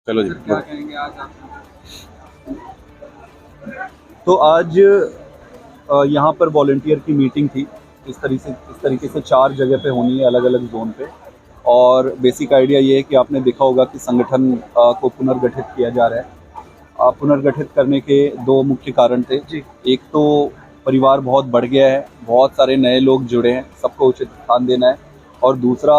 चलो जी। सर क्या कहेंगे आज आप? तो आज यहाँ पर वॉलंटियर की मीटिंग थी। इस तरीके से 4 जगह पे होनी है, अलग अलग जोन पे। और बेसिक आइडिया ये है कि आपने देखा होगा कि संगठन को पुनर्गठित किया जा रहा है। पुनर्गठित करने के 2 मुख्य कारण थे। जी। एक तो परिवार बहुत बढ़ गया है, बहुत सारे नए लोग जुड़े हैं, सबको उचित स्थान देना है। और दूसरा,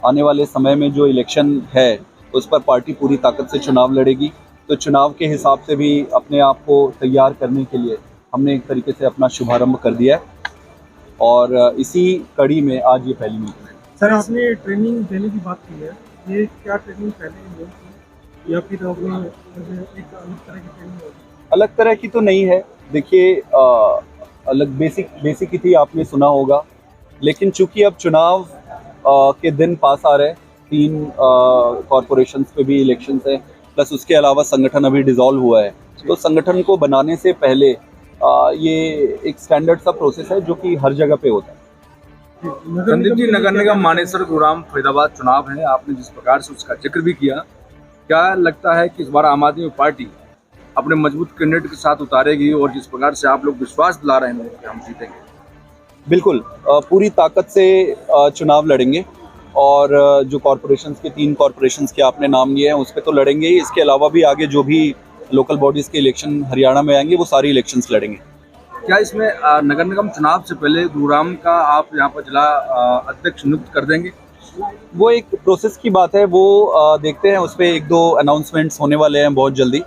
आने वाले समय में जो इलेक्शन है उस पर पार्टी पूरी ताकत से चुनाव लड़ेगी। तो चुनाव के हिसाब से भी अपने आप को तैयार करने के लिए हमने एक तरीके से अपना शुभारंभ कर दिया है। और इसी कड़ी में आज ये पहली मीटिंग है। सर आपने ट्रेनिंग देने की बात की है, ये क्या ट्रेनिंग पहले नहीं थी या फिर आपने एक अलग तरह की ट्रेनिंग होगी? अलग तरह की तो नहीं है। देखिए, अलग बेसिक ही थी, आपने सुना होगा। लेकिन चूंकि अब चुनाव के दिन पास आ रहे हैं, 3 कॉरपोरेशंस पे भी इलेक्शंस है, प्लस उसके अलावा संगठन अभी डिसॉल्व हुआ है। तो संगठन को बनाने से पहले ये एक स्टैंडर्ड सा प्रोसेस है जो कि हर जगह पे होता है। संदीप जी, नगर निगम मानेसर गुरुग्राम फरीदाबाद चुनाव है, आपने जिस प्रकार से उसका जिक्र भी किया, क्या लगता है कि इस बार आम आदमी पार्टी अपने मजबूत कैंडिडेट के साथ उतारेगी और जिस प्रकार से आप लोग विश्वास दिला रहे हैं कि हम जीतेंगे? बिल्कुल, पूरी ताकत से चुनाव लड़ेंगे। और जो कॉरपोरेशंस के 3 कॉरपोरेशंस के आपने नाम लिए हैं उस पर तो लड़ेंगे ही। इसके अलावा भी आगे जो भी लोकल बॉडीज़ के इलेक्शन हरियाणा में आएंगे वो सारी इलेक्शंस लड़ेंगे। क्या इसमें नगर निगम चुनाव से पहले गुरुग्राम का आप यहाँ पर जिला अध्यक्ष नियुक्त कर देंगे? वो एक प्रोसेस की बात है, वो देखते हैं। उस पर 1-2 अनाउंसमेंट्स होने वाले हैं बहुत जल्दी।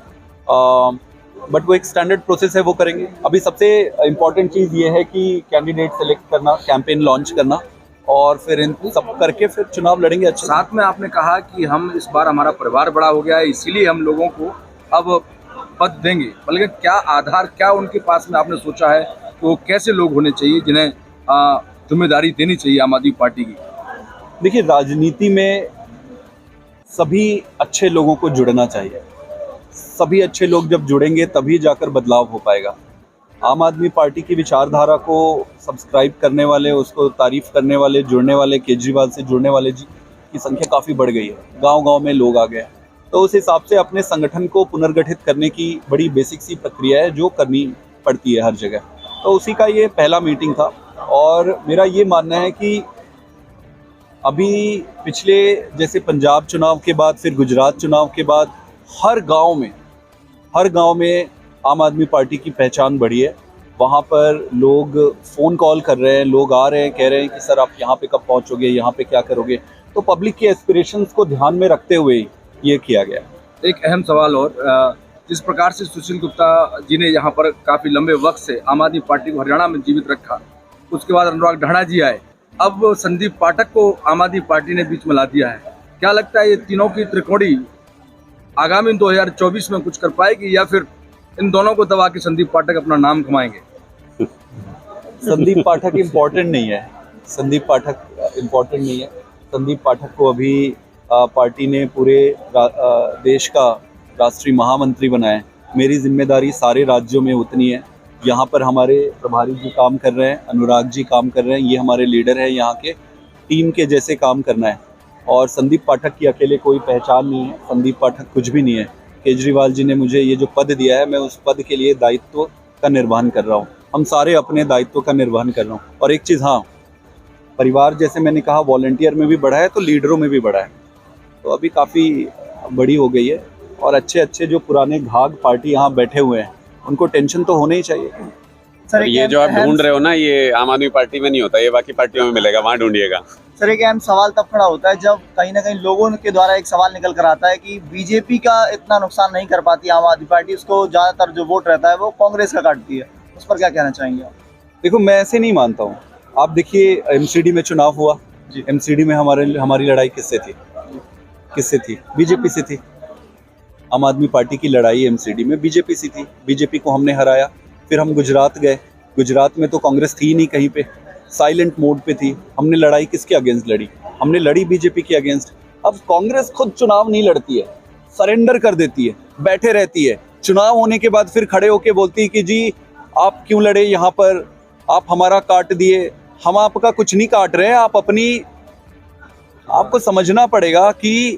बट वो एक स्टैंडर्ड प्रोसेस है, वो करेंगे। अभी सबसे इम्पॉर्टेंट चीज़ ये है कि कैंडिडेट सेलेक्ट करना, कैंपेन लॉन्च करना, और फिर इन सब करके फिर चुनाव लड़ेंगे अच्छे। साथ में आपने कहा कि हम इस बार हमारा परिवार बड़ा हो गया है, इसीलिए हम लोगों को अब पद देंगे, बल्कि क्या आधार, क्या उनके पास में आपने सोचा है कि वो कैसे लोग होने चाहिए जिन्हें जिम्मेदारी देनी चाहिए आम आदमी पार्टी की? देखिए, राजनीति में सभी अच्छे लोगों को जुड़ना चाहिए। सभी अच्छे लोग जब जुड़ेंगे तभी जाकर बदलाव हो पाएगा। आम आदमी पार्टी की विचारधारा को सब्सक्राइब करने वाले, उसको तारीफ करने वाले, जुड़ने वाले, केजरीवाल से जुड़ने वाले जी की संख्या काफ़ी बढ़ गई है। गांव-गांव में लोग आ गए। तो उस हिसाब से अपने संगठन को पुनर्गठित करने की बड़ी बेसिक सी प्रक्रिया है जो करनी पड़ती है हर जगह। तो उसी का ये पहला मीटिंग था। और मेरा ये मानना है कि अभी पिछले जैसे पंजाब चुनाव के बाद, फिर गुजरात चुनाव के बाद, हर गांव में आम आदमी पार्टी की पहचान बढ़ी है। वहाँ पर लोग फ़ोन कॉल कर रहे हैं, लोग आ रहे हैं, कह रहे हैं कि सर आप यहाँ पे कब पहुँचोगे, यहाँ पे क्या करोगे। तो पब्लिक के एस्पिरेशंस को ध्यान में रखते हुए ही ये किया गया। एक अहम सवाल और, जिस प्रकार से सुशील गुप्ता जी ने यहाँ पर काफ़ी लंबे वक्त से आम आदमी पार्टी को हरियाणा में जीवित रखा, उसके बाद अनुराग ढाणा जी आए, अब संदीप पाठक को आम आदमी पार्टी ने बीच में ला दिया है। क्या लगता है ये तीनों की त्रिकोणी आगामी 2024 में कुछ कर पाएगी या फिर इन दोनों को दबा के संदीप पाठक अपना नाम कमाएंगे? संदीप पाठक इम्पोर्टेंट नहीं है। संदीप पाठक को अभी पार्टी ने पूरे देश का राष्ट्रीय महामंत्री बनाया है। मेरी जिम्मेदारी सारे राज्यों में उतनी है। यहाँ पर हमारे प्रभारी जी काम कर रहे हैं, अनुराग जी काम कर रहे हैं, ये हमारे लीडर हैं। यहाँ के टीम के जैसे काम करना है। और संदीप पाठक की अकेले कोई पहचान नहीं है। संदीप पाठक कुछ भी नहीं है। केजरीवाल जी ने मुझे ये जो पद दिया है, मैं उस पद के लिए दायित्व का निर्वहन कर रहा हूँ। हम सारे अपने दायित्व का निर्वहन कर रहा हूँ। और एक चीज़, हाँ, परिवार जैसे मैंने कहा वॉलंटियर में भी बढ़ा है, तो लीडरों में भी बढ़ा है। तो अभी काफ़ी बड़ी हो गई है। और अच्छे जो पुराने घाघ पार्टी यहाँ बैठे हुए हैं, उनको टेंशन तो होना ही चाहिए। सर ये जो आप ढूंढ रहे हो ना, ये आम आदमी पार्टी में नहीं होता, ये बाकी पार्टियों में मिलेगा, वहाँ ढूंढिएगा। सर एक अहम सवाल तब खड़ा होता है जब कहीं ना कहीं लोगों के द्वारा एक सवाल निकल कर आता है कि बीजेपी का इतना नुकसान नहीं कर पाती आम आदमी पार्टी, उसको ज़्यादातर जो वोट रहता है वो कांग्रेस का काटती है। उस पर क्या कहना चाहेंगे आप? देखो, मैं ऐसे नहीं मानता हूँ। आप देखिए, एमसीडी में चुनाव हुआ जी। एमसीडी में हमारी लड़ाई किससे थी? बीजेपी से थी। आम आदमी पार्टी की लड़ाई एमसीडी में बीजेपी से थी। बीजेपी को हमने हराया। फिर हम गुजरात गए। गुजरात में तो कांग्रेस थी नहीं कहीं पे, साइलेंट मोड पे थी। हमने लड़ाई किसके अगेंस्ट लड़ी? हमने लड़ी बीजेपी के अगेंस्ट। अब कांग्रेस खुद चुनाव नहीं लड़ती है, सरेंडर कर देती है, बैठे रहती है। चुनाव होने के बाद फिर खड़े होके बोलती है कि जी आप क्यों लड़े यहाँ पर, आप हमारा काट दिए। हम आपका कुछ नहीं काट रहे हैं। आपको समझना पड़ेगा कि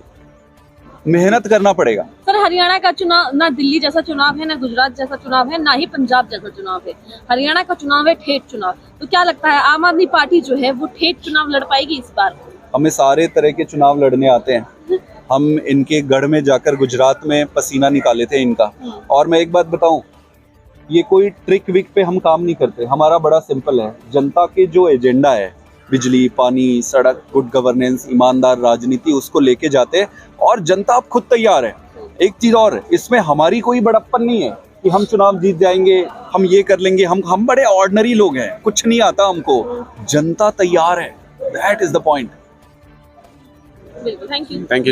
मेहनत करना पड़ेगा। सर हरियाणा का चुनाव ना दिल्ली जैसा चुनाव है, ना गुजरात जैसा चुनाव है, ना ही पंजाब जैसा चुनाव है। हरियाणा का चुनाव है ठेठ चुनाव। तो क्या लगता है आम आदमी पार्टी जो है वो ठेठ चुनाव लड़ पाएगी इस बार? हमें सारे तरह के चुनाव लड़ने आते हैं। हम इनके गढ़ में जाकर गुजरात में पसीना निकाले थे इनका। और मैं एक बात बताऊं, ये कोई ट्रिक विक पे हम काम नहीं करते। हमारा बड़ा सिंपल है, जनता के जो एजेंडा है, बिजली, पानी, सड़क, गुड गवर्नेंस, ईमानदार राजनीति, उसको लेके जाते हैं और जनता अब खुद तैयार है। एक चीज और, इसमें हमारी कोई बड़प्पन नहीं है कि हम चुनाव जीत जाएंगे, हम ये कर लेंगे। हम बड़े ऑर्डिनरी लोग हैं, कुछ नहीं आता हमको। जनता तैयार है, दैट इज द पॉइंट। बिल्कुल, थैंक यू। Thank you.